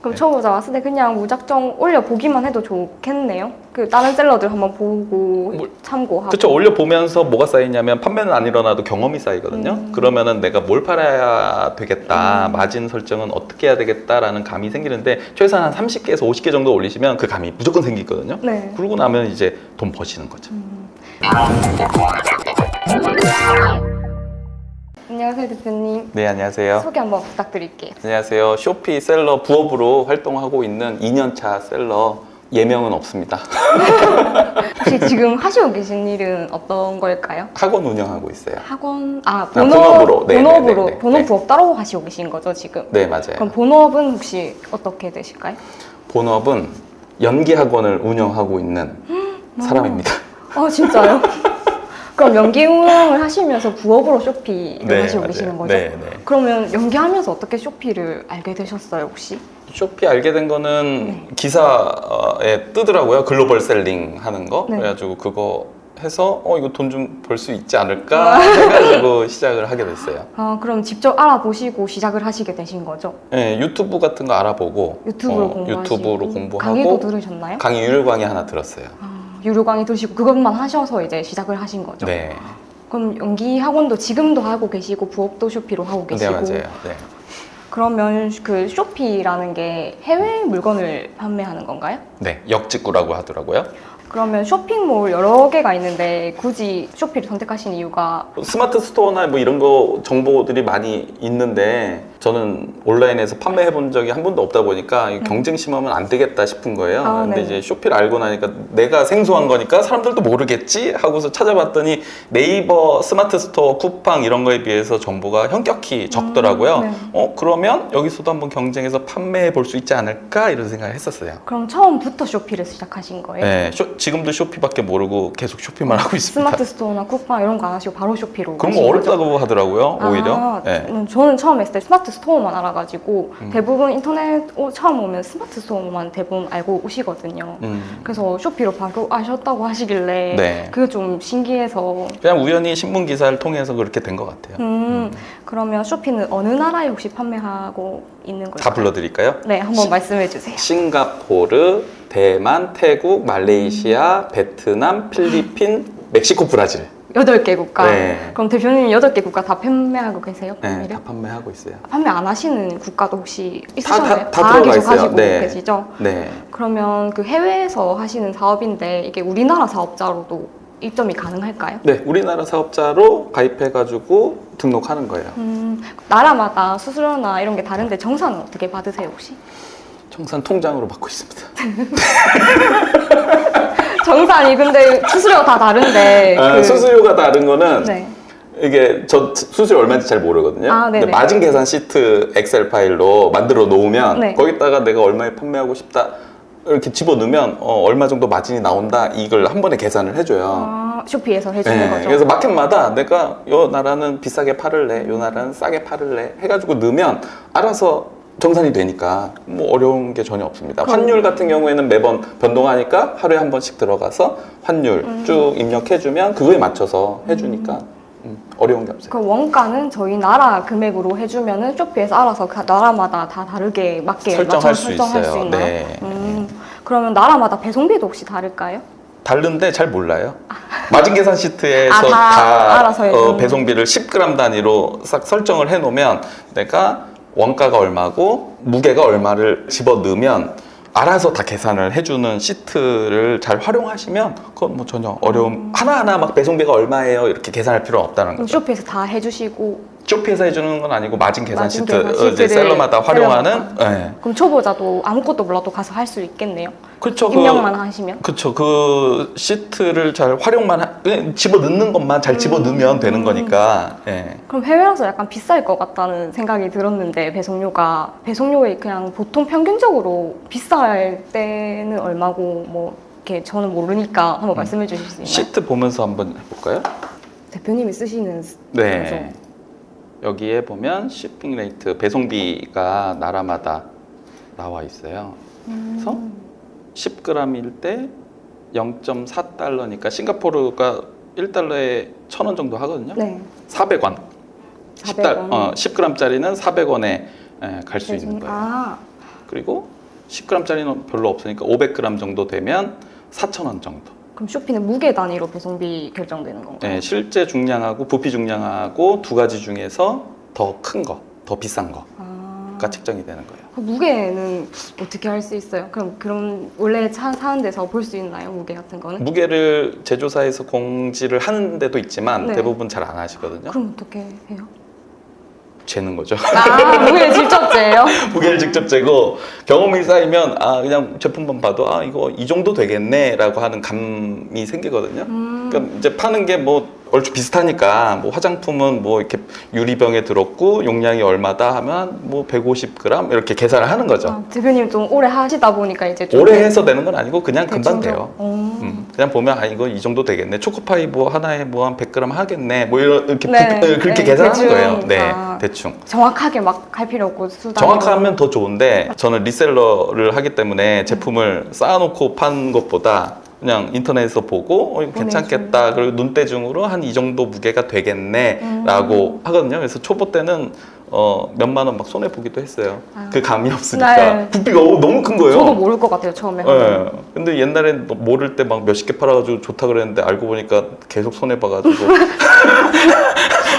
그럼 초보자 왔을 때 그냥 무작정 올려보기만 해도 좋겠네요. 그 다른 셀러들 한번 보고 참고하고. 그쵸. 올려보면서 뭐가 쌓이냐면 판매는 안 일어나도 경험이 쌓이거든요. 그러면은 내가 뭘 팔아야 되겠다, 마진 설정은 어떻게 해야 되겠다라는 감이 생기는데 최소한 한 30개에서 50개 정도 올리시면 그 감이 무조건 생기거든요. 네. 그러고 나면 이제 돈 버시는 거죠. 안녕하세요, 대표님. 네, 안녕하세요. 소개 한번 부탁드릴게요. 안녕하세요. 쇼피 셀러 부업으로 활동하고 있는 2년차 셀러, 예명은 없습니다. 혹시 지금 하시고 계신 일은 어떤 걸까요? 학원 운영하고 있어요. 학원, 본업으로. 네, 본업으로, 네, 네, 본업 네. 부업 따로 하시고 계신 거죠, 지금? 네, 맞아요. 그럼 본업은 혹시 어떻게 되실까요? 본업은 연기 학원을 운영하고 있는 사람입니다. 진짜요? 그럼 연기 운영을 하시면서 부업으로 쇼피를 네, 하시고 맞아요. 계시는 거죠? 네, 네. 그러면 연기하면서 어떻게 쇼피를 알게 되셨어요, 혹시? 쇼피 알게 된 거는 기사에 뜨더라고요. 글로벌 셀링 하는 거. 네. 그래가지고 그거 해서 이거 돈 좀 벌 수 있지 않을까 해가지고 시작을 하게 됐어요. 그럼 직접 알아보시고 시작을 하시게 되신 거죠? 네, 유튜브 같은 거 알아보고 유튜브로 공부하고 강의도 들으셨나요? 강의 유료 강의 하나 들었어요. 유료 강의 들으시고 그것만 하셔서 이제 시작을 하신 거죠? 네. 그럼 연기 학원도 지금도 하고 계시고 부업도 쇼피로 하고 계시고 네, 맞아요. 네. 그러면 그 쇼피라는 게 해외 물건을 판매하는 건가요? 네, 역직구라고 하더라고요. 그러면 쇼핑몰 여러 개가 있는데 굳이 쇼피를 선택하신 이유가 스마트 스토어나 뭐 이런 거 정보들이 많이 있는데 저는 온라인에서 판매해 본 적이 한 번도 없다 보니까 경쟁 심하면 안 되겠다 싶은 거예요. 근데 네. 이제 쇼피를 알고 나니까 내가 생소한 거니까 사람들도 모르겠지 하고서 찾아봤더니 네이버 스마트 스토어, 쿠팡 이런 거에 비해서 정보가 현격히 적더라고요. 네. 그러면 여기서도 한번 경쟁해서 판매해 볼 수 있지 않을까 이런 생각을 했었어요. 그럼 처음부터 쇼피를 시작하신 거예요? 네, 지금도 쇼피밖에 모르고 계속 쇼피만 하고 있습니다. 스마트 스토어나 쿠팡 이런 거 안 하시고 바로 쇼피로 그런 거 가신 어렵다고 하더라고요, 오히려. 네. 저는 처음 했을 때 스마트 스토어만 알아가지고 대부분 인터넷 처음 오면 스마트 스토어만 대부분 알고 오시거든요. 그래서 쇼피로 바로 아셨다고 하시길래 네. 그게 좀 신기해서 그냥 우연히 신문 기사를 통해서 그렇게 된 것 같아요. 그러면 쇼피는 어느 나라에 혹시 판매하고 있는 걸까요? 다 불러드릴까요? 네, 한번 말씀해 주세요. 싱가포르, 대만, 태국, 말레이시아, 베트남, 필리핀, 멕시코, 브라질. 8개 국가. 네. 그럼 대표님 8개 국가 다 판매하고 계세요? 네, 판매를? 다 판매하고 있어요. 판매 안 하시는 국가도 혹시 있으셨나요? 다 들어가 계속 있어요. 하시고 네. 계시죠? 네. 그러면 그 해외에서 하시는 사업인데 이게 우리나라 사업자로도 입점이 가능할까요? 네, 우리나라 사업자로 가입해가지고 등록하는 거예요. 나라마다 수수료나 이런 게 다른데 정산은 어떻게 받으세요 혹시? 청산 통장으로 받고 있습니다. 정산이 근데 수수료가 다 다른데 수수료가 다른 거는 네. 이게 저 수수료 얼마인지 잘 모르거든요. 근데 네네. 마진 계산 시트 엑셀 파일로 만들어 놓으면 네. 거기다가 내가 얼마에 판매하고 싶다 이렇게 집어 넣으면 얼마 정도 마진이 나온다 이걸 한 번에 계산을 해줘요. 쇼피에서 해주는 네, 거죠? 그래서 마켓마다 내가 요 나라는 비싸게 팔을래, 요 나라는 싸게 팔을래 해가지고 넣으면 알아서 정산이 되니까 뭐 어려운 게 전혀 없습니다. 환율 같은 경우에는 매번 변동하니까 하루에 한 번씩 들어가서 환율 쭉 입력해주면 그거에 맞춰서 해주니까 어려운 게 없어요. 그 원가는 저희 나라 금액으로 해주면은 쇼피에서 알아서 그 나라마다 다 다르게 맞게 설정할 수 설정할 있어요. 수 있나요? 네. 그러면 나라마다 배송비도 혹시 다를까요? 다른데 잘 몰라요. 마진 계산 시트에서 다 알아서 해주는. 배송비를 10g 단위로 싹 설정을 해놓으면 내가 원가가 얼마고 무게가 얼마를 집어 넣으면 알아서 다 계산을 해주는 시트를 잘 활용하시면 그건 뭐 전혀 어려움 하나하나 막 배송비가 얼마예요 이렇게 계산할 필요는 없다는 그럼 거죠. 쇼피에서 다 해주시고 쇼피에서 해주는 건 아니고 마진 계산 마진 시트 계산 이제 시트를 셀러마다 활용하는. 네. 그럼 초보자도 아무것도 몰라도 가서 할 수 있겠네요. 그렇죠. 입력만 하시면. 그렇죠. 그 시트를 잘 그냥 집어 넣는 것만 잘 집어 넣으면 되는 거니까. 예. 그럼 해외라서 약간 비쌀 것 같다는 생각이 들었는데 배송료에 그냥 보통 평균적으로 비쌀 때는 얼마고 뭐 이렇게 저는 모르니까 한번 말씀해 주실 수 있나요? 시트 보면서 한번 해볼까요? 대표님이 쓰시는 네. 여기에 보면 shipping 레이트 배송비가 나라마다 나와 있어요. 그래서 10g일 때 0.4달러니까 싱가포르가 1달러에 1,000원 정도 하거든요. 네. 400원. 400원. 10g짜리는 400원에 갈 수 있는 거예요. 그리고 10g짜리는 별로 없으니까 500g 정도 되면 4,000원 정도. 그럼 쇼피는 무게 단위로 배송비 결정되는 건가요? 네, 실제 중량하고 부피 중량하고 두 가지 중에서 더 큰 거, 더 비싼 거가 아, 책정이 되는 거예요. 그 무게는 어떻게 할 수 있어요? 그럼 원래 차 사는 데서 볼 수 있나요? 무게 같은 거는? 무게를 제조사에서 공지를 하는 데도 있지만 네. 대부분 잘 안 하시거든요. 그럼 어떻게 해요? 재는 거죠. 아, 무게 직접 재요? 무게를 직접 재고 경험이 쌓이면 그냥 제품만 봐도 이거 이 정도 되겠네라고 하는 감이 생기거든요. 그러니까 이제 파는 게 뭐 얼추 비슷하니까 뭐 화장품은 뭐 이렇게 유리병에 들었고 용량이 얼마다 하면 뭐 150g 이렇게 계산을 하는 거죠. 아, 대표님 좀 오래 하시다 보니까 이제 좀 오래 해서 되는 건 아니고 그냥 금방 대충 돼요. 좀, 그냥 보면 이거 이 정도 되겠네. 초코파이 뭐 하나에 뭐 한 100g 하겠네. 뭐 이렇게 네. 그렇게 네, 계산하는 대충 거예요. 네, 다. 대충. 정확하게 막 할 필요 없고 수단 정확하면 더 좋은데 저는 리셀러를 하기 때문에 제품을 쌓아놓고 파는 것보다 그냥 인터넷에서 보고 이거 괜찮겠다. 그리고 눈대중으로 한 이 정도 무게가 되겠네라고 하거든요. 그래서 초보 때는 몇만 원 막 손해 보기도 했어요. 그 감이 없으니까 네. 부피가 너무 큰 거예요. 저도 모를 것 같아요 처음에. 네. 근데 옛날엔 모를 때 막 몇십 개 팔아가지고 좋다 그랬는데 알고 보니까 계속 손해 봐가지고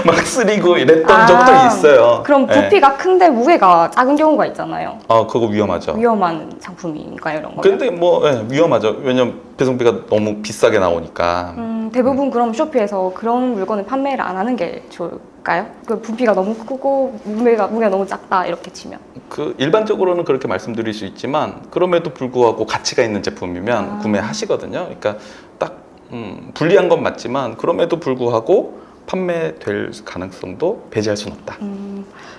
막 쓰리고 이랬던 적도 있어요. 그럼 네. 부피가 큰데 무게가 작은 경우가 있잖아요. 그거 위험하죠. 위험한 상품인가요 이런 거? 근데 뭐 위험하죠. 왜냐면 배송비가 너무 비싸게 나오니까. 대부분 그럼 쇼피에서 그런 물건을 판매를 안 하는 게 좋을까요? 그 부피가 너무 크고 무게가 너무 작다 이렇게 치면. 그 일반적으로는 그렇게 말씀드릴 수 있지만 그럼에도 불구하고 가치가 있는 제품이면 구매하시거든요. 그러니까 딱 불리한 건 맞지만 그럼에도 불구하고 판매될 가능성도 배제할 수는 없다.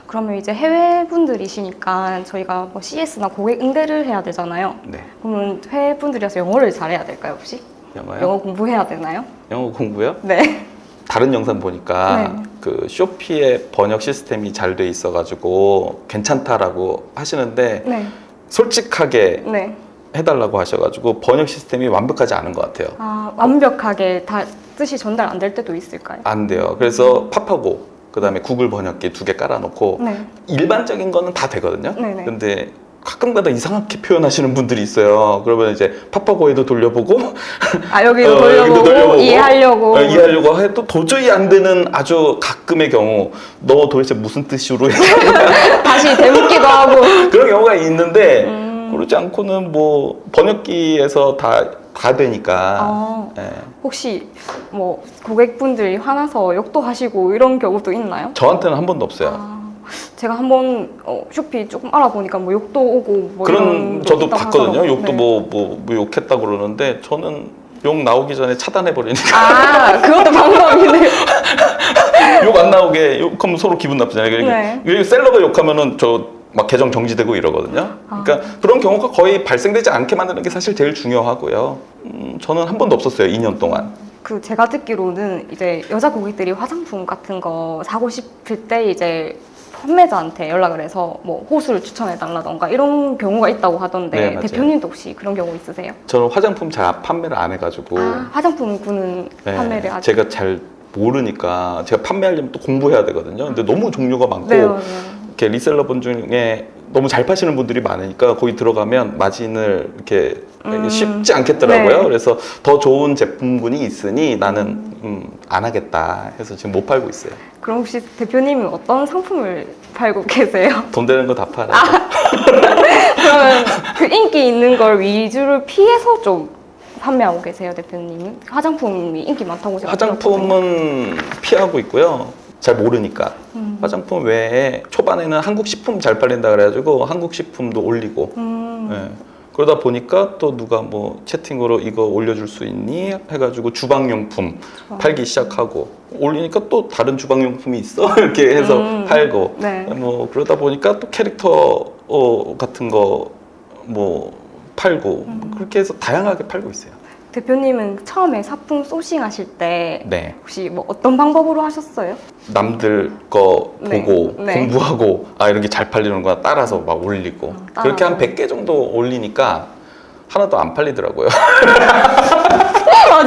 그러면 이제 해외 분들이시니까 저희가 뭐 CS나 고객 응대를 해야 되잖아요. 네. 그러면 해외 분들이라서 영어를 잘해야 될까요 혹시? 영어요? 영어 공부해야 되나요? 영어 공부요? 네. 다른 영상 보니까 네. 그 쇼피의 번역 시스템이 잘 돼 있어가지고 괜찮다라고 하시는데 네. 솔직하게 네. 해달라고 하셔가지고 번역 시스템이 완벽하지 않은 것 같아요. 완벽하게 다 뜻이 전달 안 될 때도 있을까요? 안 돼요. 그래서 팝하고 그다음에 구글 번역기 2개 깔아놓고 네. 일반적인 거는 다 되거든요. 네네. 근데 가끔가다 이상하게 표현하시는 분들이 있어요. 그러면 이제 팝하고에도 돌려보고 여기도 돌려보고 이해하려고 해도 도저히 안 되는 아주 가끔의 경우 너 도대체 무슨 뜻으로 했냐 다시 되묻기도 하고 그런 경우가 있는데 그렇지 않고는 뭐 번역기에서 다 되니까. 예. 혹시 뭐 고객분들이 화나서 욕도 하시고 이런 경우도 있나요? 저한테는 한 번도 없어요. 제가 한번 쇼피 조금 알아보니까 뭐 욕도 오고 뭐 그런 이런 저도 있다고 봤거든요. 하더라고요. 욕도 네. 뭐 욕했다 그러는데 저는 욕 나오기 전에 차단해 버리니까 그것도 방법이네요. 욕 안 나오게 욕하면 서로 기분 나쁘잖아요. 네. 그러니까 셀러가 욕하면은 저 막 계정 정지되고 이러거든요. 그러니까 그런 경우가 거의 발생되지 않게 만드는 게 사실 제일 중요하고요. 저는 한 번도 없었어요. 2년 동안. 제가 듣기로는 이제 여자 고객들이 화장품 같은 거 사고 싶을 때 이제 판매자한테 연락을 해서 뭐 호수를 추천해 달라던가 이런 경우가 있다고 하던데 네, 맞아요. 대표님도 혹시 그런 경우 있으세요? 저는 화장품 잘 판매를 안 해가지고 화장품군은 네, 판매를 아직 제가 잘 모르니까 제가 판매하려면 또 공부해야 되거든요. 근데 너무 종류가 많고 네, 맞아요. 이렇게 리셀러분 중에 너무 잘 파시는 분들이 많으니까 거기 들어가면 마진을 이렇게 쉽지 않겠더라고요. 네. 그래서 더 좋은 제품군이 있으니 나는 안 하겠다 해서 지금 못 팔고 있어요. 그럼 혹시 대표님은 어떤 상품을 팔고 계세요? 돈 되는 거 다 팔아요. 그러면 그 인기 있는 걸 위주를 피해서 좀 판매하고 계세요, 대표님은? 화장품이 인기 많다고 제가 들었거든요. 화장품은 피하고 있고요. 잘 모르니까. 화장품 외에 초반에는 한국 식품 잘 팔린다 그래가지고 한국 식품도 올리고 예. 그러다 보니까 또 누가 뭐 채팅으로 이거 올려줄 수 있니? 해가지고 주방용품 팔기 시작하고 올리니까 또 다른 주방용품이 있어 이렇게 해서 팔고 네. 뭐 그러다 보니까 또 캐릭터 같은 거 뭐 팔고 그렇게 해서 다양하게 팔고 있어요. 대표님은 처음에 사품 소싱하실 때 네. 혹시 뭐 어떤 방법으로 하셨어요? 남들 거 네. 보고 네. 공부하고 이런 게 잘 팔리는구나 따라서 막 올리고 그렇게 한 100개 정도 올리니까 하나도 안 팔리더라고요.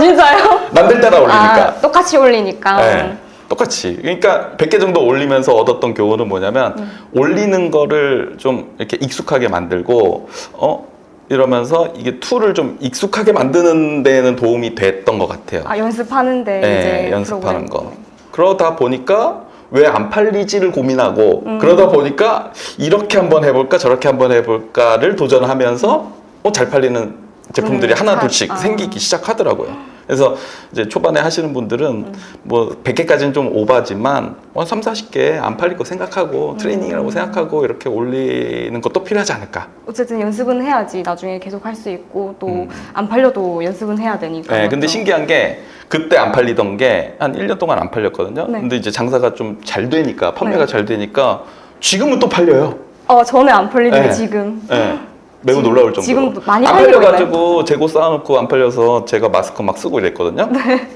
진짜요? 남들 따라 올리니까. 똑같이 올리니까. 네. 똑같이. 그러니까 100개 정도 올리면서 얻었던 교훈은 뭐냐면 올리는 거를 좀 이렇게 익숙하게 만들고 이러면서 이게 툴을 좀 익숙하게 만드는 데는 도움이 됐던 것 같아요. 아, 연습하는데 네, 이제 연습하는 프로그램. 거. 그러다 보니까 왜 안 팔리지를 고민하고 그러다 보니까 이렇게 한번 해볼까 저렇게 한번 해볼까를 도전하면서 잘 팔리는 제품들이 하나 둘씩 생기기 시작하더라고요. 그래서 이제 초반에 하시는 분들은 뭐 100개까지는 좀 오바지만 3, 40개 안 팔릴 거 생각하고 트레이닝이라고 생각하고 이렇게 올리는 것도 필요하지 않을까. 어쨌든 연습은 해야지 나중에 계속 할 수 있고 또 안 팔려도 연습은 해야 되니까. 네, 근데 신기한 게 그때 안 팔리던 게 한 1년 동안 안 팔렸거든요. 네. 근데 이제 장사가 좀 잘 되니까 판매가 네. 잘 되니까 지금은 또 팔려요. 전에 안 팔리는데 네. 지금. 네. 매우 놀라울 정도로. 지금도 많이 안 팔리고 팔려가지고 재고 쌓아놓고 안 팔려서 제가 마스크 막 쓰고 이랬거든요. 네.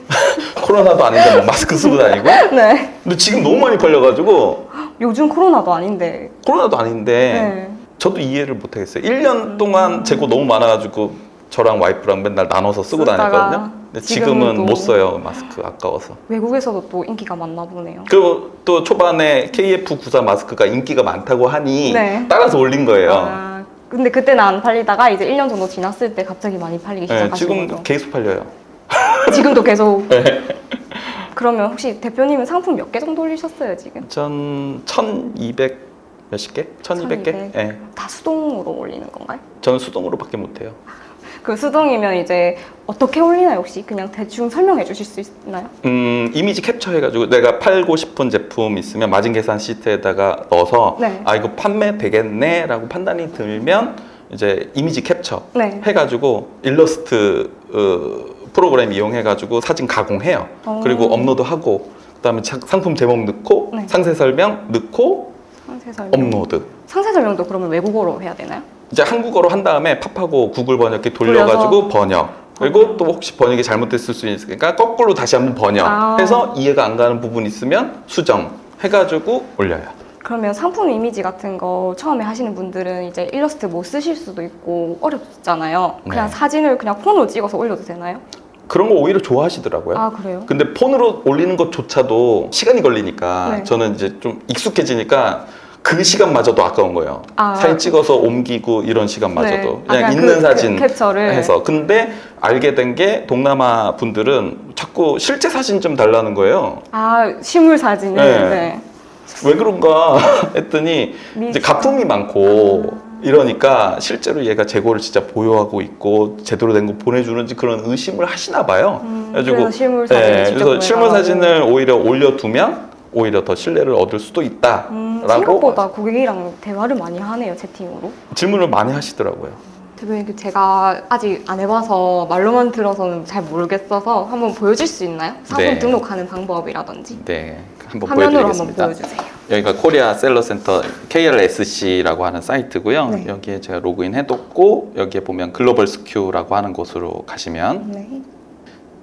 코로나도 아닌데 뭐 마스크 쓰고 다니고. 네. 근데 지금 너무 많이 팔려가지고 요즘 코로나도 아닌데. 코로나도 아닌데 네. 저도 이해를 못 하겠어요. 1년 동안 재고 너무 많아가지고 저랑 와이프랑 맨날 나눠서 쓰고 쓰다가 다녔거든요. 근데 지금은 지금은 또 못 써요. 마스크 아까워서. 외국에서도 또 인기가 많나 보네요. 그리고 또 초반에 KF94 마스크가 인기가 많다고 하니 네. 따라서 올린 거예요. 아, 근데 그때는 안 팔리다가 이제 1년 정도 지났을 때 갑자기 많이 팔리기 네, 시작하신 지금 거죠. 계속 팔려요. 지금도 계속. 네. 그러면 혹시 대표님은 상품 몇 개 정도 올리셨어요 지금? 전 1200 몇십 개? 1200개? 1200? 예. 다 수동으로 올리는 건가요? 저는 수동으로밖에 못해요. 그 수동이면 이제 어떻게 올리나요 혹시? 그냥 대충 설명해 주실 수 있나요? 이미지 캡처해가지고 내가 팔고 싶은 제품 있으면 마진 계산 시트에다가 넣어서 네. 아 이거 판매 되겠네 라고 판단이 들면 이제 이미지 캡처 네. 해가지고 일러스트 프로그램 이용해가지고 사진 가공해요. 그리고 업로드하고 그다음에 상품 제목 넣고 네. 상세 설명 넣고 상세 설명. 업로드. 상세 설명도 그러면 외국어로 해야 되나요? 이제 한국어로 한 다음에 팝하고 구글 번역기 돌려가지고 번역. 그리고 또 혹시 번역이 잘못됐을 수 있으니까 거꾸로 다시 한번 번역해서 이해가 안 가는 부분 있으면 수정 해가지고 올려요. 그러면 상품 이미지 같은 거 처음에 하시는 분들은 이제 일러스트 못 쓰실 수도 있고 어렵잖아요. 그냥 네. 사진을 그냥 폰으로 찍어서 올려도 되나요? 그런 거 오히려 좋아하시더라고요. 아 그래요? 근데 폰으로 올리는 것조차도 시간이 걸리니까 네. 저는 이제 좀 익숙해지니까 그 시간마저도 아까운 거예요. 아. 사진 찍어서 옮기고 이런 시간마저도 네. 그냥 있는 사진 캡처를 해서. 근데 알게 된 게 동남아 분들은 자꾸 실제 사진 좀 달라는 거예요. 아 실물 사진을 네. 네. 왜 그런가 했더니 이제 가품이 많고 이러니까 실제로 얘가 재고를 진짜 보유하고 있고 제대로 된 거 보내주는지 그런 의심을 하시나 봐요. 그래서 실물 사진을 직접 그래서 실물 보내달라고. 사진을 오히려 올려두면 오히려 더 신뢰를 얻을 수도 있다라고 생각보다 고객이랑 대화를 많이 하네요 채팅으로. 질문을 많이 하시더라고요. 대표님 제가 아직 안 해봐서 말로만 들어서는 잘 모르겠어서 한번 보여줄 수 있나요? 상품 네. 등록하는 방법이라든지 네, 한번 화면으로 한번 보여드리겠습니다. 보여주세요. 여기가 코리아 셀러센터 KLSC라고 하는 사이트고요. 네. 여기에 제가 로그인 해뒀고 여기에 보면 글로벌 스큐라고 하는 곳으로 가시면 네.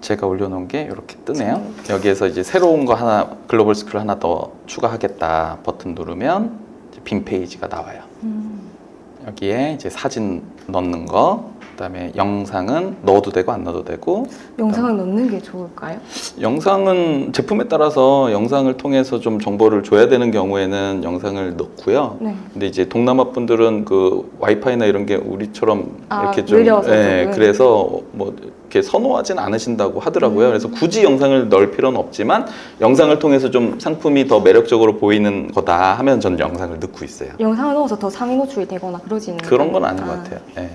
제가 올려놓은 게 이렇게 뜨네요. 여기에서 이제 새로운 거 하나, 글로벌 스큐를 하나 더 추가하겠다 버튼 누르면 이제 빈 페이지가 나와요. 여기에 이제 사진 넣는 거, 그다음에 영상은 넣어도 되고 안 넣어도 되고. 영상을 넣는 게 좋을까요? 영상은 제품에 따라서 영상을 통해서 좀 정보를 줘야 되는 경우에는 영상을 넣고요. 네. 근데 이제 동남아 분들은 그 와이파이나 이런 게 우리처럼 이렇게 좀 느려서 조금. 그래서 뭐 이렇게 선호하진 않으신다고 하더라고요. 그래서 굳이 영상을 넣을 필요는 없지만 영상을 통해서 좀 상품이 더 매력적으로 보이는 거다 하면 전 영상을 넣고 있어요. 영상을 넣어서 더 상위 노출이 되거나 그러지는 그런 건 아닌 아. 것 같아요. 예.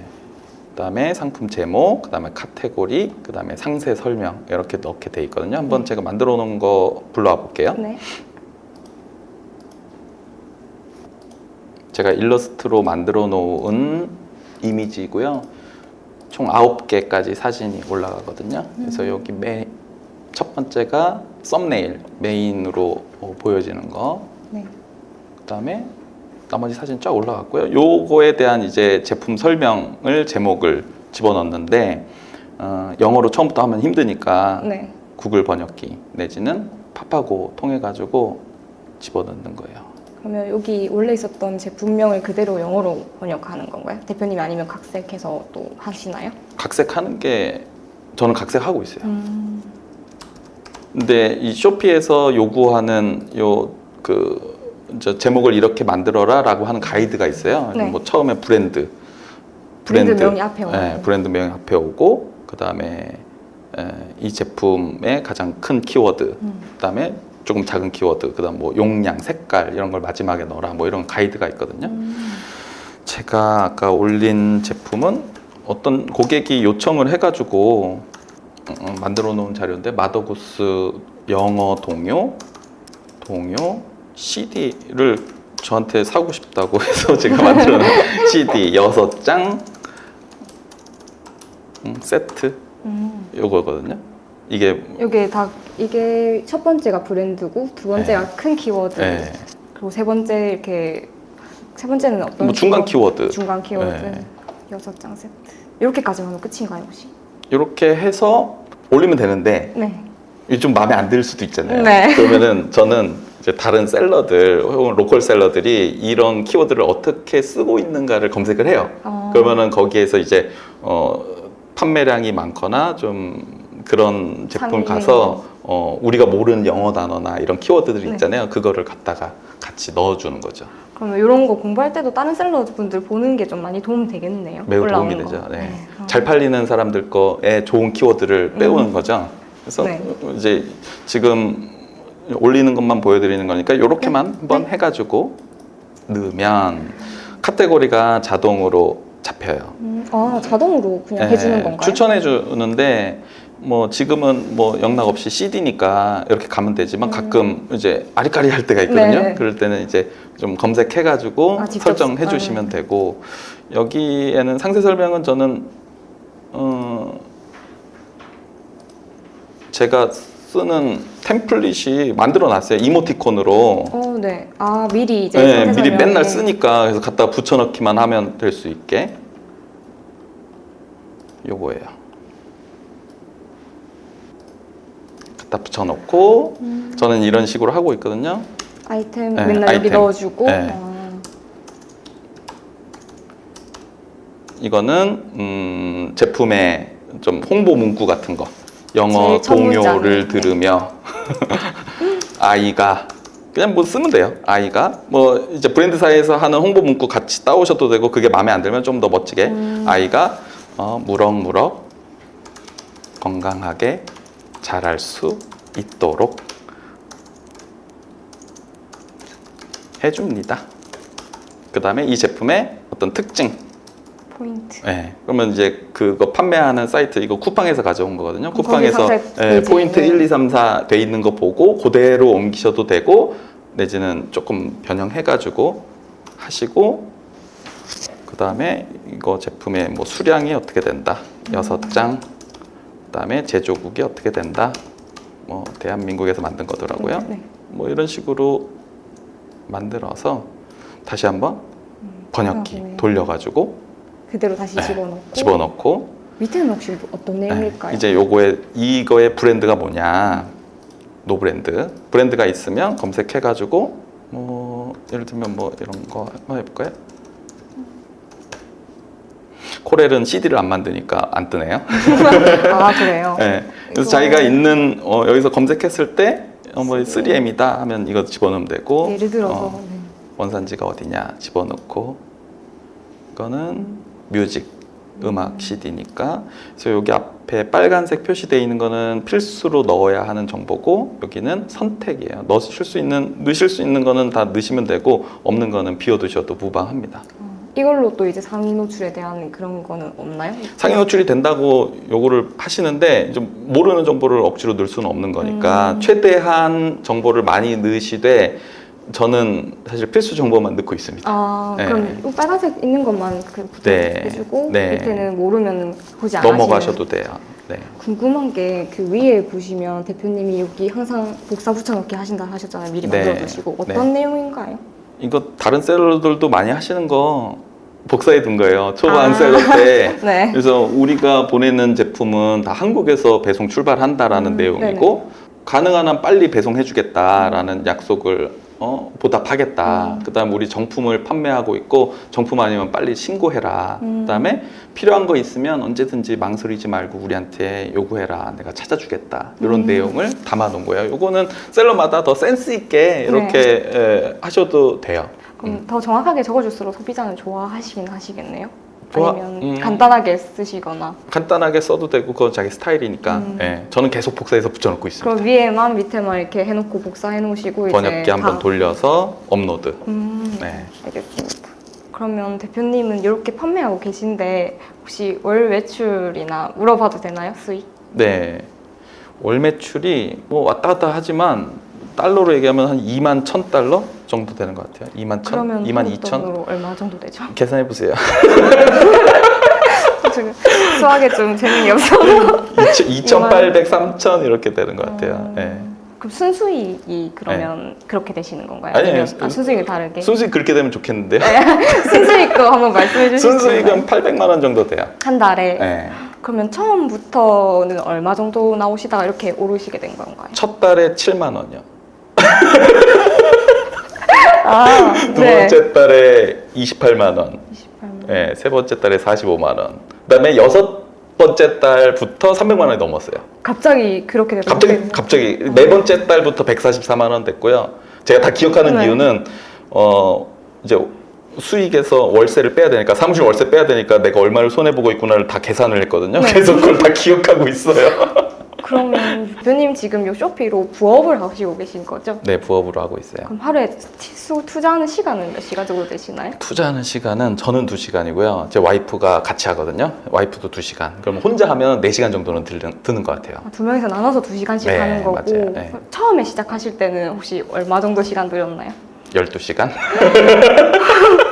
그다음에 상품 제목, 그다음에 카테고리, 그다음에 상세 설명 이렇게 넣게 돼 있거든요. 한번 제가 만들어 놓은 거 불러와 볼게요. 네. 제가 일러스트로 만들어 놓은 이미지고요. 총 9개까지 사진이 올라가거든요. 그래서 여기 첫 번째가 썸네일, 메인으로 보여지는 거. 네. 그다음에 나머지 사진 쫙 올라갔고요. 요거에 대한 이제 제품 설명을 제목을 집어넣는데 영어로 처음부터 하면 힘드니까 네. 구글 번역기 내지는 팝하고 통해 가지고 집어넣는 거예요. 그러면 여기 원래 있었던 제품명을 그대로 영어로 번역하는 건가요? 대표님이 아니면 각색해서 또 하시나요? 각색하는 게 저는 각색하고 있어요. 근데 이 쇼피에서 요구하는 제목을 이렇게 만들어라라고 하는 가이드가 있어요. 네. 뭐 처음에 브랜드 명이 앞에 오고. 네, 브랜드 명이 앞에 오고, 그 다음에 이 제품의 가장 큰 키워드, 그 다음에 조금 작은 키워드, 그 다음 뭐 용량, 색깔 이런 걸 마지막에 넣어라, 뭐 이런 가이드가 있거든요. 제가 아까 올린 제품은 어떤 고객이 요청을 해가지고 만들어 놓은 자료인데, 마더구스 영어 동요 CD를 저한테 사고 싶다고 해서 제가 만들어 놓은 CD 6장 세트 요거거든요. 이게 이게 첫 번째가 브랜드고 두 번째가 큰 키워드. 네. 그리고 세 번째는 어떤 뭐 중간 키워드. 중간 키워드. 네. 6장 세트. 이렇게까지 하면 끝인가요, 혹시? 이렇게 해서 올리면 되는데, 네. 이게 좀 마음에 안 들 수도 있잖아요. 네. 그러면은 저는 이제 다른 셀러들 혹은 로컬 셀러들이 이런 키워드를 어떻게 쓰고 있는가를 검색을 해요. 그러면은 거기에서 이제 판매량이 많거나 좀 그런 제품 가서 우리가 모르는 영어 단어나 이런 키워드들 있잖아요. 그거를 갖다가 같이 넣어주는 거죠. 그러면 이런 거 공부할 때도 다른 셀러분들 보는 게 좀 많이 도움 되겠네요. 매우 도움이 올라오는 되죠. 거. 네. 잘 팔리는 사람들 거에 좋은 키워드를 빼오는 거죠. 그래서 네. 이제 지금 올리는 것만 보여드리는 거니까 이렇게만 한번 해가지고 넣으면 카테고리가 자동으로 잡혀요. 자동으로 그냥 네, 해주는 건가요? 추천해 주는데 뭐 지금은 뭐 영락 없이 CD니까 이렇게 가면 되지만 가끔 이제 아리까리 할 때가 있거든요. 네네. 그럴 때는 이제 좀 검색해 가지고 직접 설정해 주시면 되고, 여기에는 상세 설명은 저는 제가 쓰는 템플릿이 만들어 놨어요. 이모티콘으로. 네. 미리 이제 네, 상세 미리 설명에. 맨날 쓰니까 그래서 갖다 붙여 넣기만 하면 될 수 있게. 요거예요. 갖다 붙여 넣고 저는 이런 식으로 하고 있거든요. 아이템 네, 맨날 여기 아이템. 넣어주고. 네. 이거는 제품의 좀 홍보 문구 같은 거. 영어 제일 첫 동요를 문장이. 들으며 아이가, 그냥 뭐 쓰면 돼요. 아이가 뭐 이제 브랜드사에서 하는 홍보 문구 같이 따오셔도 되고, 그게 마음에 안 들면 좀 더 멋지게 아이가 무럭무럭 건강하게 자랄 수 있도록 해줍니다. 그 다음에 이 제품의 어떤 특징, 포인트. 네, 그러면 이제 그거 판매하는 사이트, 이거 쿠팡에서 가져온 거거든요. 쿠팡에서 상세 페이지. 포인트 1, 2, 3, 4 돼 있는 거 보고 그대로 옮기셔도 되고, 내지는 조금 변형해가지고 하시고, 그 다음에 이거 제품의 뭐 수량이 어떻게 된다, 6장, 그 다음에 제조국이 어떻게 된다, 뭐 대한민국에서 만든 거더라고요. 네. 뭐 이런 식으로 만들어서 다시 한번 번역기 네. 돌려가지고 그대로 다시 집어넣고 밑에는 혹시 어떤 내용일까요? 이제 이거의 브랜드가 뭐냐, 노브랜드 브랜드가 있으면 검색해가지고 뭐 예를 들면 뭐 이런 거 한번 해볼까요? 코렐은 CD를 안 만드니까 안 뜨네요. 그래요? 네. 그래서 자기가 있는 여기서 검색했을 때 뭐 3M이다 하면 이거 집어넣으면 되고, 예를 들어서 원산지가 어디냐 집어넣고, 이거는 뮤직, 음악 CD니까 그래서 여기 앞에 빨간색 표시되어 있는 거는 필수로 넣어야 하는 정보고, 여기는 선택이에요. 넣으실 수 있는 거는 다 넣으시면 되고, 없는 거는 비워두셔도 무방합니다. 이걸로 또 이제 상위 노출에 대한 그런 거는 없나요? 상위 노출이 된다고 요거를 하시는데, 좀 모르는 정보를 억지로 넣을 수는 없는 거니까 최대한 정보를 많이 넣으시되, 저는 사실 필수 정보만 넣고 있습니다. 네. 그럼 이 빨간색 있는 것만 해주고 밑에는 모르면 보지 않으시는. 넘어가셔도 돼요. 네. 궁금한 게 그 위에 보시면 대표님이 여기 항상 복사 붙여넣기 하신다 하셨잖아요. 미리 만들어 두시고 어떤 내용인가요? 이거 다른 셀러들도 많이 하시는 거 복사해 둔 거예요. 초반 셀러 때. 네. 그래서 우리가 보내는 제품은 다 한국에서 배송 출발한다라는 내용이고, 가능한 한 빨리 배송해 주겠다라는 약속을 보답하겠다. 그다음 우리 정품을 판매하고 있고 정품 아니면 빨리 신고해라. 그다음에 필요한 거 있으면 언제든지 망설이지 말고 우리한테 요구해라. 내가 찾아주겠다. 이런 내용을 담아놓은 거예요. 요거는 셀러마다 더 센스 있게 이렇게 하셔도 돼요. 그럼 더 정확하게 적어줄수록 소비자는 좋아하시긴 하시겠네요. 좋아- 아니면 간단하게 쓰시거나. 간단하게 써도 되고 그건 자기 스타일이니까 예, 저는 계속 복사해서 붙여놓고 있습니다. 그럼 위에만 밑에만 이렇게 해놓고 복사해 놓으시고 번역기 이제 한번 다- 돌려서 업로드. 네. 알겠습니다. 그러면 대표님은 이렇게 판매하고 계신데 혹시 월 매출이나 물어봐도 되나요? 수익? 네. 월 매출이 뭐 왔다 갔다 하지만 달러로 얘기하면 한 2만 1,000달러 정도 되는 것 같아요. 2만 1,000, 그러면 2만 한국 2천. 돈으로 얼마 정도 되죠? 계산해 보세요. 지금 수학에 좀 재능이 없어서. 2,800, 3,000 이렇게 되는 것 같아요. 네. 그럼 순수익이 그러면 그렇게 되시는 건가요? 아니요, 아니면 순수익이 다르게? 순수익 그렇게 되면 좋겠는데요. 순수익도 한번 말씀해 주실 수 있나요? 순수익은 800만 원 정도 돼요. 한 달에? 네. 그러면 처음부터는 얼마 정도 나오시다가 이렇게 오르시게 된 건가요? 첫 달에 7만 원이요. 아, 두 번째 달에 28만 원. 28만. 네, 세 번째 달에 45만 원. 그다음에 여섯 번째 달부터 300만 원이 넘었어요. 갑자기 그렇게 되면 갑자기 네 번째 달부터 144만 원 됐고요. 제가 다 기억하는 네. 이유는 이제 수익에서 월세를 빼야 되니까 사무실 월세 빼야 되니까 내가 얼마를 손해 보고 있구나를 다 계산을 했거든요. 네. 그래서 그걸 다 기억하고 있어요. 그러면 대표님 지금 요 쇼피로 부업을 하시고 계신 거죠? 네, 부업으로 하고 있어요. 그럼 하루에 투자하는 시간은 몇 시간 정도 되시나요? 투자하는 시간은 저는 2시간이고요. 제 와이프가 같이 하거든요. 와이프도 2시간. 그럼 혼자 하면 4시간 정도는 드는 것 같아요. 두 명이서 나눠서 2시간씩 네, 하는 거고 맞아요. 네. 처음에 시작하실 때는 혹시 얼마 정도 시간 들였나요? 12시간?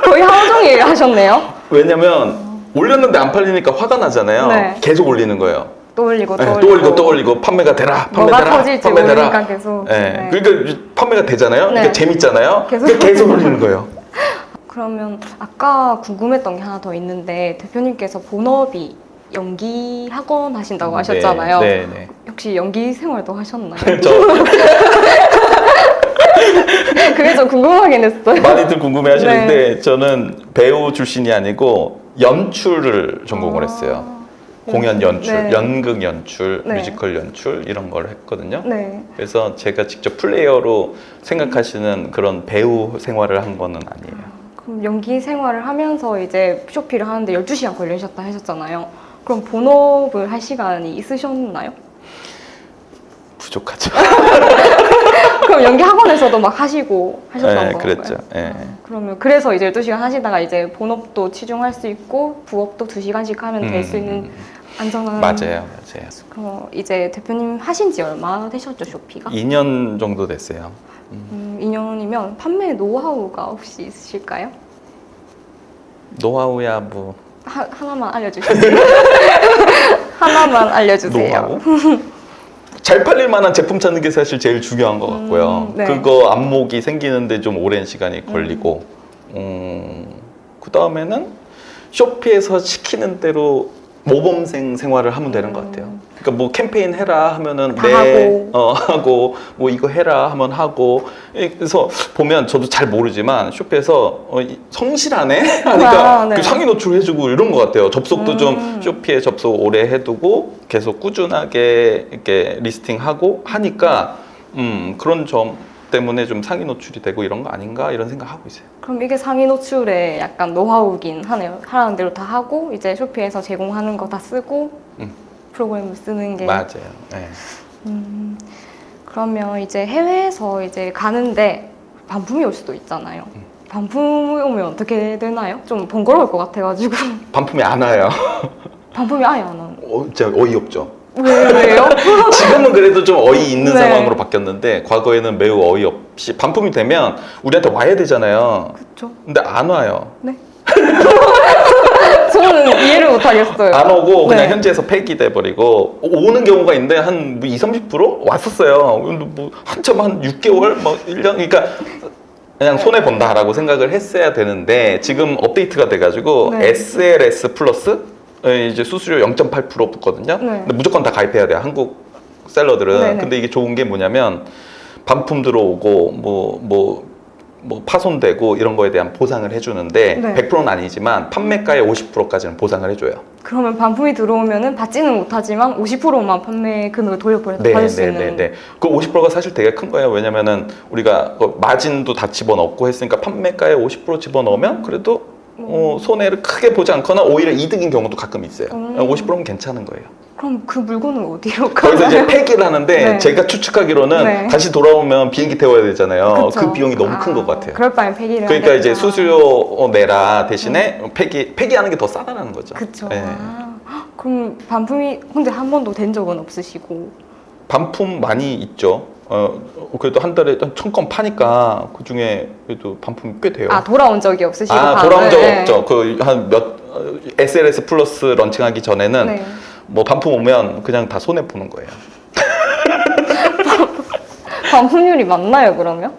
거의 하루 종일 하셨네요. 왜냐면 올렸는데 안 팔리니까 화가 나잖아요. 네. 계속 올리는 거예요. 또 올리고 네, 또 올리고 판매가 되라 뭐가 터질지 모르니까 계속. 네. 그러니까 판매가 되잖아요. 네. 그러니까 재밌잖아요. 계속. 계속 올리는 거예요. 그러면 아까 궁금했던 게 하나 더 있는데 대표님께서 본업이 연기 학원 하신다고 하셨잖아요. 네, 네. 혹시 연기 생활도 하셨나요? 저 그게 좀 궁금하긴 했어요. 많이들 궁금해하시는데 저는 배우 출신이 아니고 연출을 전공을 했어요. 공연 연출, 네. 연극 연출, 네. 뮤지컬 연출 이런 걸 했거든요. 네. 그래서 제가 직접 플레이어로 생각하시는 그런 배우 생활을 한 거는 아니에요. 그럼 연기 생활을 하면서 이제 쇼피를 하는데 12시간 걸리셨다 하셨잖아요. 그럼 본업을 할 시간이 있으셨나요? 부족하죠. 그럼 연기 학원에서도 막 하시고 하셨던 네, 건가요? 그랬죠. 네. 그러면 그래서 이제 12시간 하시다가 이제 본업도 치중할 수 있고 부업도 2시간씩 하면 될 수 있는 안전한. 맞아요. 그럼 이제 대표님 하신 지 얼마나 되셨죠, 쇼피가? 2년 정도 됐어요. 2년이면 판매 노하우가 혹시 있으실까요? 노하우야 뭐 하나만 알려주세요. 하나만 알려주세요. 노하우? 잘 팔릴 만한 제품 찾는 게 사실 제일 중요한 것 같고요. 네. 그거 안목이 생기는데 좀 오랜 시간이 걸리고 그 다음에는 쇼피에서 시키는 대로 모범생 생활을 하면 되는 것 같아요. 그러니까 뭐 캠페인 해라 하면은 다 하고. 하고 뭐 이거 해라 하면 하고. 그래서 보면 저도 잘 모르지만 쇼피에서 성실하네 하니까 네. 그 상위 노출 해주고 이런 것 같아요. 접속도 좀 쇼피에 접속 오래 해두고 계속 꾸준하게 이렇게 리스팅하고 하니까 그런 점 때문에 좀 상위 노출이 되고 이런 거 아닌가 이런 생각하고 있어요. 그럼 이게 상위 노출의 약간 노하우긴 하네요. 하라는 대로 다 하고 이제 쇼피에서 제공하는 거 다 쓰고 프로그램을 쓰는 게. 맞아요. 네. 그러면 이제 해외에서 이제 가는데 반품이 올 수도 있잖아요. 반품이 오면 어떻게 되나요? 좀 번거로울 것 같아가지고. 반품이 안 와요. 반품이 아예 안 오는. 진짜 어이없죠. 왜요? 지금은 그래도 좀 어이 있는 네. 상황으로 바뀌었는데 과거에는 매우 어이없이 반품이 되면 우리한테 와야 되잖아요. 그쵸? 근데 안 와요. 네. 저는 이해를 못 하겠어요. 안 오고 그냥 네. 현지에서 폐기돼 버리고 오는 경우가 있는데 한 20-30% 왔었어요. 뭐 한참 한 6개월 뭐 1년 그러니까 그냥 손해 본다라고 생각을 했어야 되는데 지금 업데이트가 돼가지고 네. SLS 플러스 이제 수수료 0.8% 붙거든요. 네. 근데 무조건 다 가입해야 돼요. 한국 셀러들은. 네네. 근데 이게 좋은 게 뭐냐면 반품 들어오고 뭐 뭐 파손되고 이런 거에 대한 보상을 해주는데 네. 100%는 아니지만 판매가의 50%까지는 보상을 해줘요. 그러면 반품이 들어오면은 받지는 못하지만 50%만 판매 금액을 받을 수 있는. 그 50%가 사실 되게 큰 거예요. 왜냐면은 우리가 마진도 다 집어넣고 했으니까 판매가의 50% 집어넣으면 그래도 손해를 크게 보지 않거나 오히려 이득인 경우도 가끔 있어요. 50%면 괜찮은 거예요. 그럼 그 물건은 어디로 거기서 가나요? 이제 폐기를 하는데 네. 제가 추측하기로는 네. 다시 돌아오면 비행기 태워야 되잖아요. 그쵸. 그 비용이 너무 큰 것 같아요. 그럴 바엔 폐기를 그러니까 하겠다. 이제 수수료 내라 대신에 폐기하는 게 더 싸다는 거죠. 그쵸. 네. 그럼 반품이 근데 한 번도 된 적은 없으시고. 반품 많이 있죠. 그래도 한 달에 한 1000건 파니까 그 중에 그래도 반품이 꽤 돼요. 돌아온 적이 없으시고. 돌아온 적 네. 없죠. 그 SLS 플러스 런칭하기 전에는 네. 뭐 반품 오면 그냥 다 손해 보는 거예요. 반품률이 많나요, 그러면?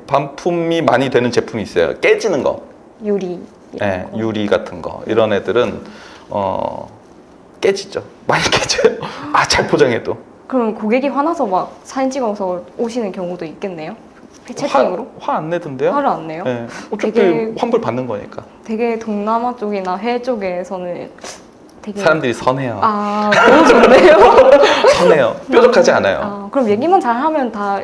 반품이 많이 되는 제품이 있어요. 깨지는 거. 유리. 네, 유리 같은 거. 이런 애들은 깨지죠. 많이 깨져요. 잘 포장해도. 그럼 고객이 화나서 막 사진 찍어서 오시는 경우도 있겠네요? 채팅으로? 화 안 내던데요? 화를 안 내요? 네. 어차피 되게- 환불 받는 거니까. 되게 동남아 쪽이나 해외 쪽에서는 되게 사람들이 선해요. 너무 좋네요. 선해요. 뾰족하지 않아요. 그럼 얘기만 잘하면 다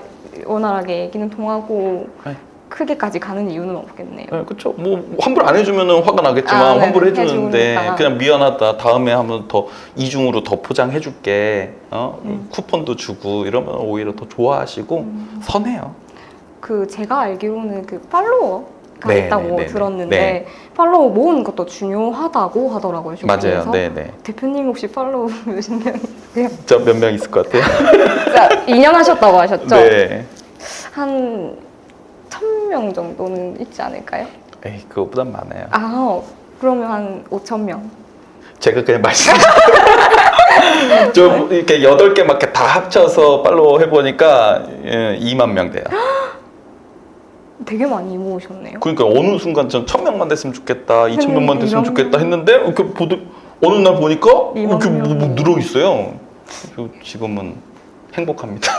원활하게 얘기는 통하고 네. 크게까지 가는 이유는 없겠네요. 네, 그렇죠. 뭐 환불 안 해주면은 화가 나겠지만 네, 환불 해주는데 해주니까. 그냥 미안하다. 다음에 하면 더 이중으로 더 포장해줄게. 쿠폰도 주고 이러면 오히려 더 좋아하시고 선해요. 제가 알기로는 팔로워가 네, 있다고 네, 네, 들었는데 네. 팔로워 모으는 것도 중요하다고 하더라고요. 맞아요. 쇼핑에서. 네네. 대표님 혹시 팔로워 몇십 명이세요? 저 몇 명 있을 것 같아요. 진짜 2년 하셨다고 하셨죠? 네. 한 1000명 정도는 있지 않을까요? 에이, 그거보단 많아요. 그러면 한 5000명. 제가 그냥 좀 이렇게 8개 막 이렇게 다 합쳐서 팔로워 해보니까 2만 명 돼요. 되게 많이 모으셨네요. 그러니까 어느 순간 전 1000명만 됐으면 좋겠다, 2000명만 됐으면 2만 좋겠다 했는데 어느 날 보니까 2만 이렇게 명이. 늘어 있어요. 지금은 행복합니다.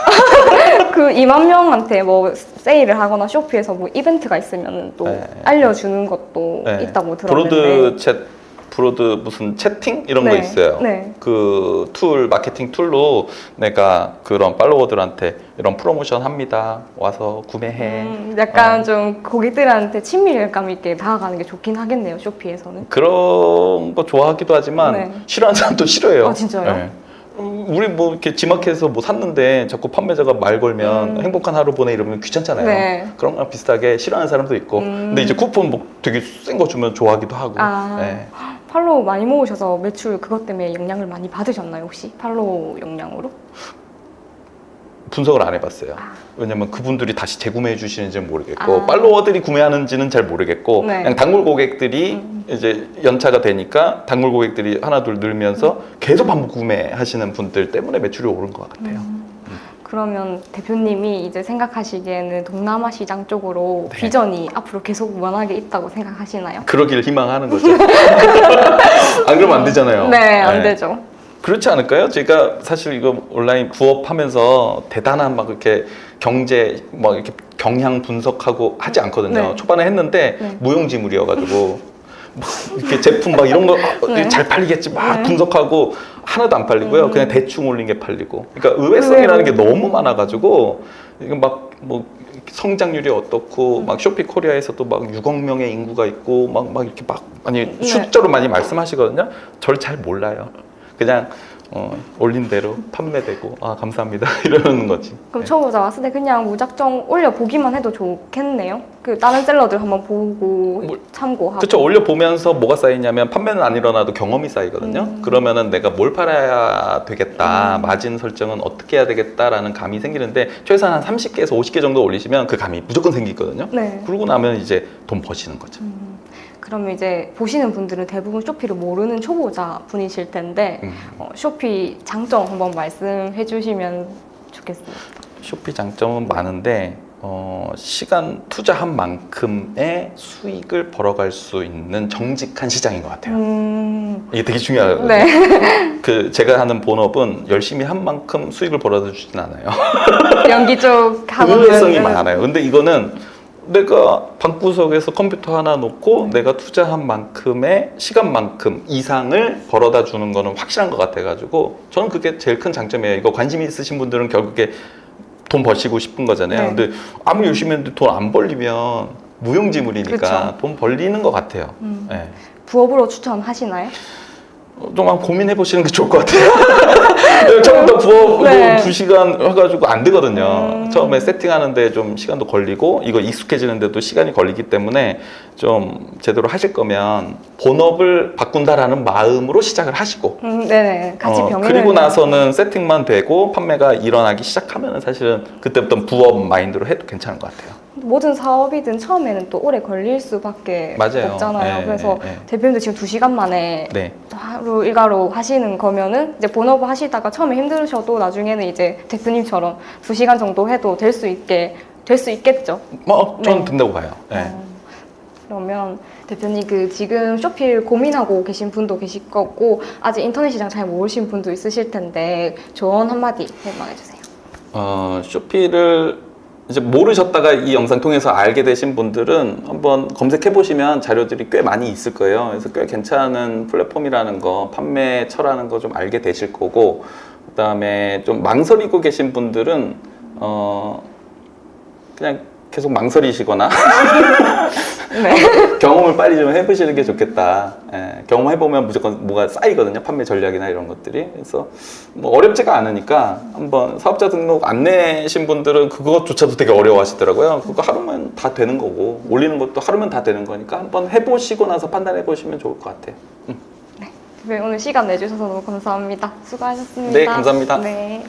그 2만 명한테 뭐 세일을 하거나 쇼피에서 뭐 이벤트가 있으면 또 네. 알려주는 것도 네. 있다고 들었는데. 브로드 무슨 채팅 이런 거 네. 있어요. 네. 그 마케팅 툴로 내가 그런 팔로워들한테 이런 프로모션 합니다. 와서 구매해. 약간 좀 고객들한테 친밀감 있게 다가가는 게 좋긴 하겠네요, 쇼피에서는. 그런 거 좋아하기도 하지만 네. 싫어하는 사람도 싫어해요. 진짜요? 네. 우리 뭐 이렇게 지마켓에서 뭐 샀는데 자꾸 판매자가 말 걸면 행복한 하루 보내 이러면 귀찮잖아요. 네. 그런 거랑 비슷하게 싫어하는 사람도 있고. 근데 이제 쿠폰 뭐 되게 센 거 주면 좋아하기도 하고. 네. 팔로우 많이 모으셔서 매출 그것 때문에 영향을 많이 받으셨나요, 혹시? 팔로우 영향으로? 분석을 안 해봤어요. 왜냐면 그분들이 다시 재구매해 주시는지는 모르겠고 팔로워들이 구매하는지는 잘 모르겠고 네. 그냥 단골 고객들이 이제 연차가 되니까 단골 고객들이 하나 둘 늘면서 계속 반복 구매하시는 분들 때문에 매출이 오른 것 같아요. 그러면 대표님이 이제 생각하시기에는 동남아 시장 쪽으로 네. 비전이 앞으로 계속 무한하게 있다고 생각하시나요? 그러길 희망하는 거죠. 안 그러면 안 되잖아요. 네, 안 되죠. 그렇지 않을까요? 제가 사실 이거 온라인 부업하면서 대단한 막 이렇게 경제 막 이렇게 경향 분석하고 하지 않거든요. 네. 초반에 했는데 네. 무용지물이어가지고 막 이렇게 제품 막 이런 거 잘 네. 팔리겠지 막 네. 분석하고 하나도 안 팔리고요. 그냥 대충 올린 게 팔리고. 그러니까 의외성이라는 게 너무 많아가지고 이거 막 뭐 성장률이 어떻고 막 쇼피 코리아에서도 막 6억 명의 인구가 있고 막 이렇게 막 아니 네. 숫자로 많이 말씀하시거든요. 저를 잘 몰라요. 그냥 올린 대로 판매되고 감사합니다 이러는 거지. 그럼 초보자 왔을 때 그냥 무작정 올려보기만 해도 좋겠네요? 다른 셀러들 한번 보고 참고하고. 그렇죠. 올려보면서 뭐가 쌓이냐면 판매는 안 일어나도 경험이 쌓이거든요. 그러면은 내가 뭘 팔아야 되겠다, 마진 설정은 어떻게 해야 되겠다라는 감이 생기는데 최소한 한 30개에서 50개 정도 올리시면 그 감이 무조건 생기거든요. 네. 그러고 나면 이제 돈 버시는 거죠. 그러면 이제 보시는 분들은 대부분 쇼피를 모르는 초보자 분이실 텐데 쇼피 장점 한번 말씀해 주시면 좋겠습니다. 쇼피 장점은 많은데 시간 투자한 만큼의 수익을 벌어갈 수 있는 정직한 시장인 것 같아요. 이게 되게 중요하거든요. 네. 제가 하는 본업은 열심히 한 만큼 수익을 벌어다 주진 않아요. 연기 쪽 하고 의외성이 많아요. 근데 이거는 내가 방구석에서 컴퓨터 하나 놓고 내가 투자한 만큼의 시간만큼 이상을 벌어다 주는 거는 확실한 것 같아가지고 저는 그게 제일 큰 장점이에요. 이거 관심 있으신 분들은 결국에 돈 버시고 싶은 거잖아요. 네. 근데 아무리 열심히 했는데 돈 안 벌리면 무용지물이니까 그쵸. 돈 벌리는 것 같아요. 네. 부업으로 추천하시나요? 좀 한번 고민해 보시는 게 좋을 것 같아요. 처음부터 부업으로 네. 2시간 해가지고 안 되거든요. 처음에 세팅하는데 좀 시간도 걸리고 이거 익숙해지는데도 시간이 걸리기 때문에 좀 제대로 하실 거면 본업을 바꾼다라는 마음으로 시작을 하시고 네네. 같이 병행을. 그리고 나서는 세팅만 되고 판매가 일어나기 시작하면 사실은 그때부터 부업 마인드로 해도 괜찮은 것 같아요. 모든 사업이든 처음에는 또 오래 걸릴 수밖에 맞아요. 없잖아요. 네, 그래서 네, 네. 대표님도 지금 2시간 만에 네. 하루 일과로 하시는 거면은 이제 본업을 하시다가 처음에 힘드셔도 나중에는 이제 대표님처럼 2시간 정도 해도 될 수 있겠죠. 저는 네. 된다고 봐요. 네. 그러면 대표님 그 지금 쇼필 고민하고 계신 분도 계실 거고 아직 인터넷 시장 잘 모르신 분도 있으실 텐데 조언 한마디 해방해 주세요. 쇼피를 이제 모르셨다가 이 영상 통해서 알게 되신 분들은 한번 검색해 보시면 자료들이 꽤 많이 있을 거예요. 그래서 꽤 괜찮은 플랫폼이라는 거, 판매처라는 거 좀 알게 되실 거고, 그다음에 좀 망설이고 계신 분들은 그냥 계속 망설이시거나 네. 경험을 빨리 좀 해보시는 게 좋겠다. 경험해보면 무조건 뭐가 쌓이거든요. 판매 전략이나 이런 것들이. 그래서 뭐 어렵지가 않으니까 한번 사업자 등록 안 내신 분들은 그것조차도 되게 어려워하시더라고요. 그거 하루면 다 되는 거고 올리는 것도 하루면 다 되는 거니까 한번 해보시고 나서 판단해보시면 좋을 것 같아요. 대표님 오늘 시간 내주셔서 너무 감사합니다. 수고하셨습니다. 네, 감사합니다. 네.